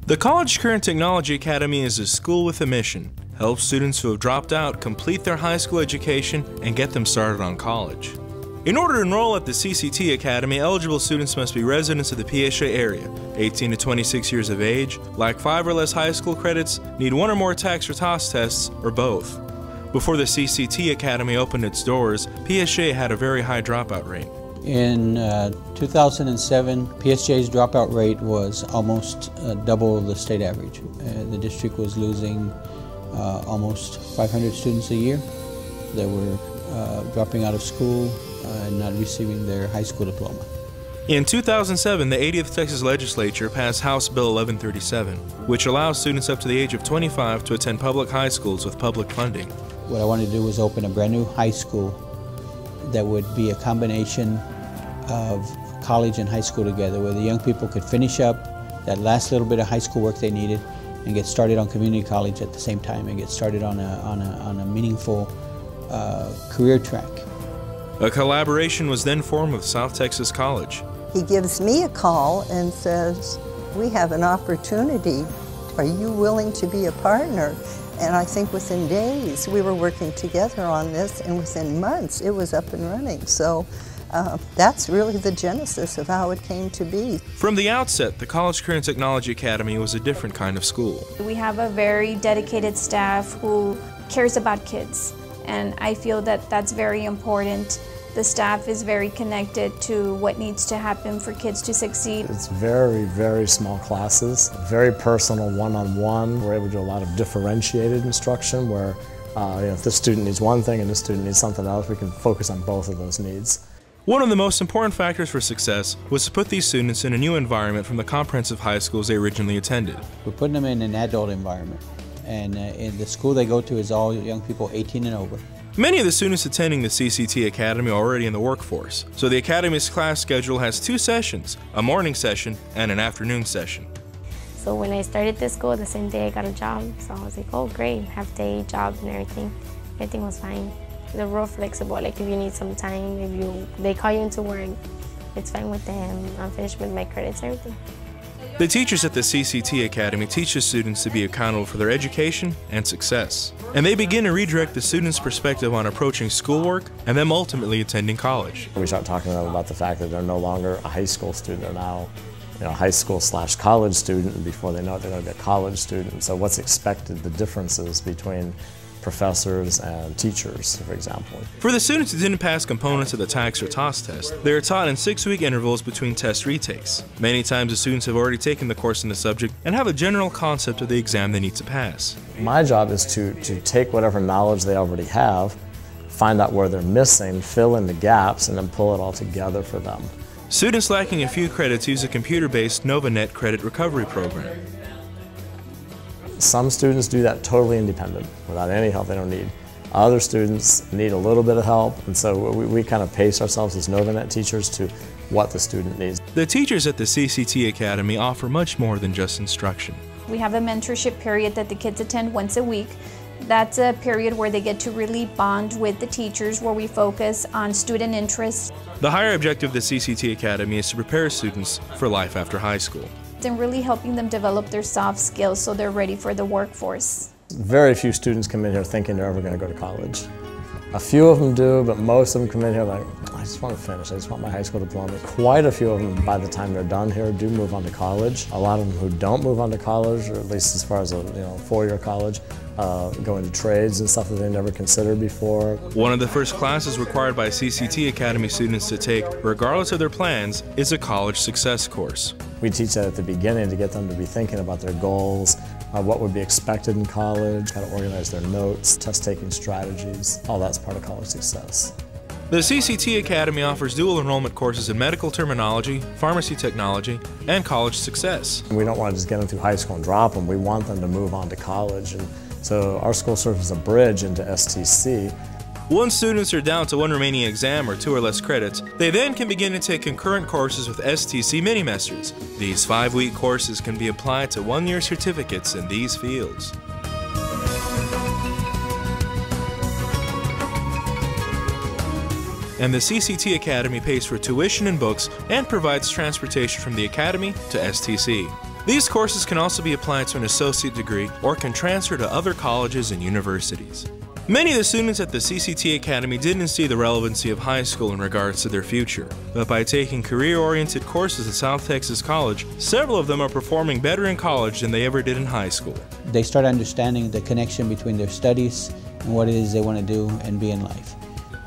The College Career and Technology Academy is a school with a mission. Help students who have dropped out complete their high school education and get them started on college. In order to enroll at the CCT Academy, eligible students must be residents of the PSA area, 18 to 26 years of age, lack 5 or less high school credits, need 1 or more TAKS or TOS tests, or both. Before the CCT Academy opened its doors, PSA had a very high dropout rate. In 2007, PSJ's dropout rate was almost double the state average. The district was losing almost 500 students a year that were dropping out of school and not receiving their high school diploma. In 2007, the 80th Texas Legislature passed House Bill 1137, which allows students up to the age of 25 to attend public high schools with public funding. What I wanted to do was open a brand new high school that would be a combination of college and high school together, where the young people could finish up that last little bit of high school work they needed and get started on community college at the same time and get started on a meaningful career track. A collaboration was then formed with South Texas College. He gives me a call and says, "We have an opportunity. Are you willing to be a partner?" And I think within days we were working together on this, and within months it was up and running. So that's really the genesis of how it came to be. From the outset, the College Career and Technology Academy was a different kind of school. We have a very dedicated staff who cares about kids, and I feel that that's very important. The staff is very connected to what needs to happen for kids to succeed. It's very, very small classes, very personal one-on-one. We're able to do a lot of differentiated instruction where if this student needs one thing and this student needs something else, we can focus on both of those needs. One of the most important factors for success was to put these students in a new environment from the comprehensive high schools they originally attended. We're putting them in an adult environment, and in the school they go to is all young people 18 and over. Many of the students attending the CCT Academy are already in the workforce, so the Academy's class schedule has 2 sessions, a morning session and an afternoon session. So when I started this school, the same day I got a job, so I was like, oh great, half-day job and everything. Everything was fine. They're real flexible, like if you need some time, if they call you into work, it's fine with them. I'm finished with my credits and everything. The teachers at the CCT Academy teach the students to be accountable for their education and success. And they begin to redirect the students' perspective on approaching schoolwork and them ultimately attending college. We start talking to them about the fact that they're no longer a high school student, they're now a high school/college student, and before they know it, they're going to be a college student. So what's expected, the differences between professors and teachers, for example. For the students who didn't pass components of the TAKS or TOS test, they are taught in 6-week intervals between test retakes. Many times the students have already taken the course in the subject and have a general concept of the exam they need to pass. My job is to take whatever knowledge they already have, find out where they're missing, fill in the gaps, and then pull it all together for them. Students lacking a few credits use a computer-based NovaNet credit recovery program. Some students do that totally independent, without any help they don't need. Other students need a little bit of help, and so we kind of pace ourselves as NovaNet teachers to what the student needs. The teachers at the CCT Academy offer much more than just instruction. We have a mentorship period that the kids attend once a week. That's a period where they get to really bond with the teachers, where we focus on student interests. The higher objective of the CCT Academy is to prepare students for life after high school. And really helping them develop their soft skills so they're ready for the workforce. Very few students come in here thinking they're ever going to go to college. A few of them do, but most of them come in here like, I just want to finish, I just want my high school diploma. Quite a few of them, by the time they're done here, do move on to college. A lot of them who don't move on to college, or at least as far as a 4-year college, go into trades and stuff that they never considered before. One of the first classes required by CCT Academy students to take, regardless of their plans, is a college success course. We teach that at the beginning to get them to be thinking about their goals, what would be expected in college, how to organize their notes, test-taking strategies. All that's part of college success. The CCT Academy offers dual enrollment courses in medical terminology, pharmacy technology, and college success. We don't want to just get them through high school and drop them. We want them to move on to college. And so our school serves as a bridge into STC. Once students are down to 1 remaining exam or 2 or less credits, they then can begin to take concurrent courses with STC mini-masters. These 5-week courses can be applied to 1-year certificates in these fields. And the CCT Academy pays for tuition and books and provides transportation from the Academy to STC. These courses can also be applied to an associate degree or can transfer to other colleges and universities. Many of the students at the CCT Academy didn't see the relevancy of high school in regards to their future, but by taking career-oriented courses at South Texas College, several of them are performing better in college than they ever did in high school. They start understanding the connection between their studies and what it is they want to do and be in life.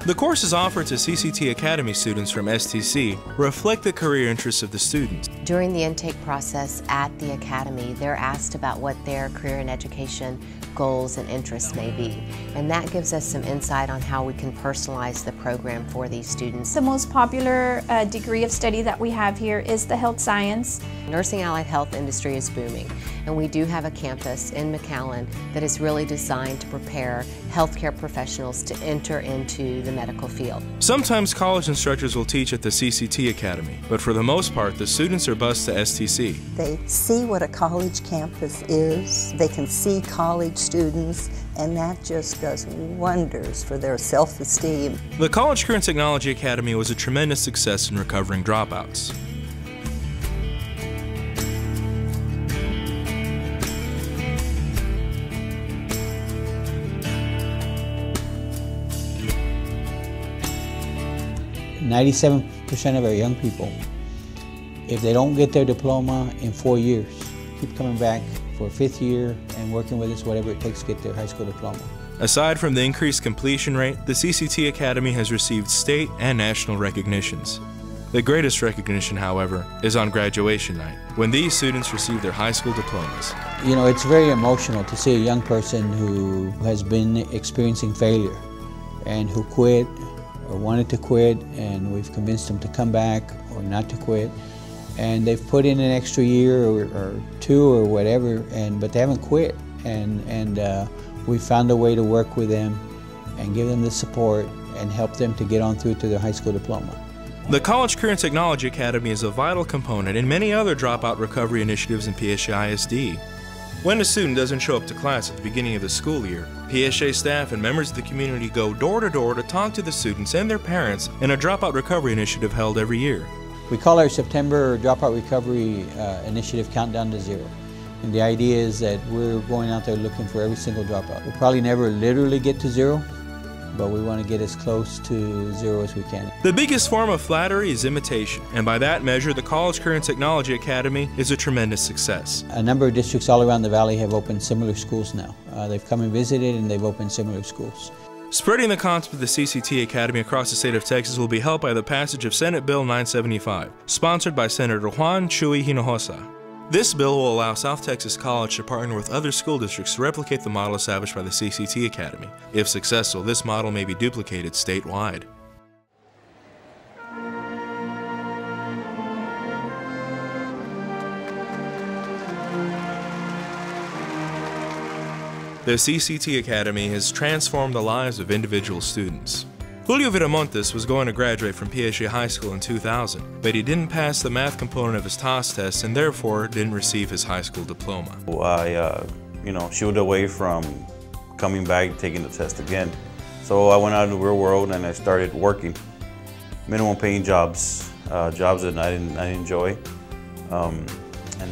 The courses offered to CCT Academy students from STC reflect the career interests of the students. During the intake process at the Academy, they're asked about what their career and education goals and interests may be. And that gives us some insight on how we can personalize the program for these students. The most popular degree of study that we have here is the health science. Nursing allied health industry is booming, and we do have a campus in McAllen that is really designed to prepare healthcare professionals to enter into the medical field. Sometimes college instructors will teach at the CCT Academy, but for the most part, the students are bused to STC. They see what a college campus is, they can see college students, and that just does wonders for their self-esteem. The College Career and Technology Academy was a tremendous success in recovering dropouts. %97% of our young people, if they don't get their diploma in 4 years, keep coming back for a 5th year and working with us, whatever it takes to get their high school diploma. Aside from the increased completion rate, the CCT Academy has received state and national recognitions. The greatest recognition, however, is on graduation night, when these students receive their high school diplomas. You know, it's very emotional to see a young person who has been experiencing failure and who quit or wanted to quit, and we've convinced them to come back or not to quit, and they've put in an extra year or 2 or whatever, but they haven't quit, and we found a way to work with them and give them the support and help them to get on through to their high school diploma. The College Career and Technology Academy is a vital component in many other dropout recovery initiatives in PSA ISD. When a student doesn't show up to class at the beginning of the school year, PSA staff and members of the community go door to door to talk to the students and their parents in a dropout recovery initiative held every year. We call our September Dropout Recovery Initiative Countdown to Zero. And the idea is that we're going out there looking for every single dropout. We'll probably never literally get to zero, but we want to get as close to zero as we can. The biggest form of flattery is imitation, and by that measure, the College Career and Technology Academy is a tremendous success. A number of districts all around the valley have opened similar schools now. They've come and visited, and they've opened similar schools. Spreading the concept of the CCT Academy across the state of Texas will be helped by the passage of Senate Bill 975, sponsored by Senator Juan Chuy Hinojosa. This bill will allow South Texas College to partner with other school districts to replicate the model established by the CCT Academy. If successful, this model may be duplicated statewide. The CCT Academy has transformed the lives of individual students. Julio Viramontes was going to graduate from PSA High School in 2000, but he didn't pass the math component of his TOS test and therefore didn't receive his high school diploma. I, shied away from coming back, taking the test again. So I went out in the real world and I started working. Minimum paying jobs, jobs that I didn't enjoy. And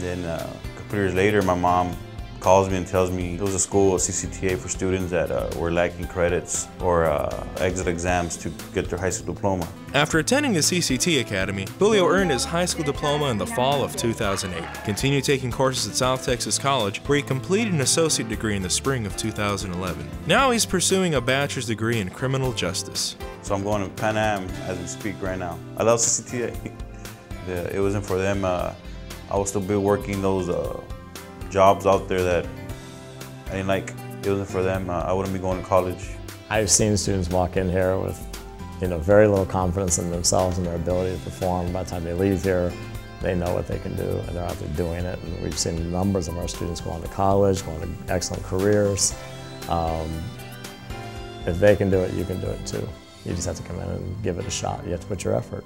then a couple years later, my mom calls me and tells me it was a school, a CCTA for students that were lacking credits or exit exams to get their high school diploma. After attending the CCT Academy, Julio earned his high school diploma in the fall of 2008, continued taking courses at South Texas College, where he completed an associate degree in the spring of 2011. Now he's pursuing a bachelor's degree in criminal justice. So I'm going to Pan Am as we speak right now. I love CCTA. It wasn't for them, I would still be working those jobs out there that I didn't like. It wasn't for them, I wouldn't be going to college. I've seen students walk in here with very little confidence in themselves and their ability to perform. By the time they leave here, they know what they can do and they're out there doing it. And we've seen numbers of our students go on to college, go on to excellent careers. If they can do it, you can do it too. You just have to come in and give it a shot. You have to put your effort.